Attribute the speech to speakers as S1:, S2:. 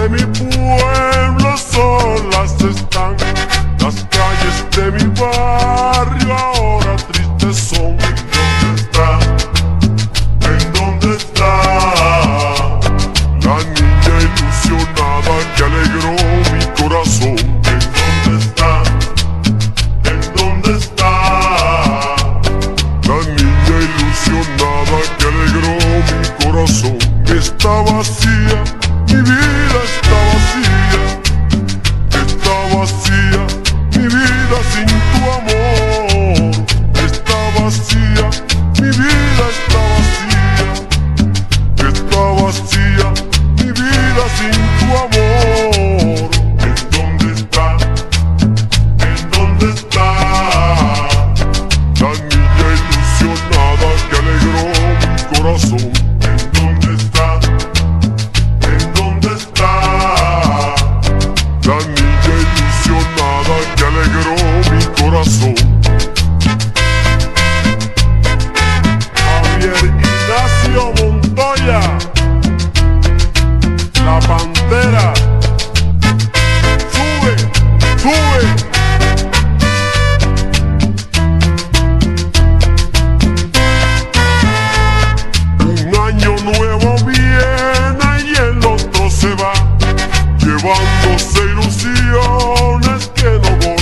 S1: de mi pueblo solas están, las calles de mi barrio ahora tristes son. ¿En dónde está la niña ilusionada que alegró mi corazón? ¿En dónde está la niña ilusionada que alegró mi corazón? Está vacía, mi vida está vacía, está vacía, mi vida sin tu amor. Está vacía, mi vida está vacía, está vacía, mi vida sin tu amor. ¿En dónde está? ¿En dónde está la niña ilusionada que alegró mi corazón? La niña ilusionada que alegró mi corazón. Javier Ignacio Montoya, la Pantera. Sube, sube. Un año nuevo viene y el otro se va, llevándose ilusiones que no voy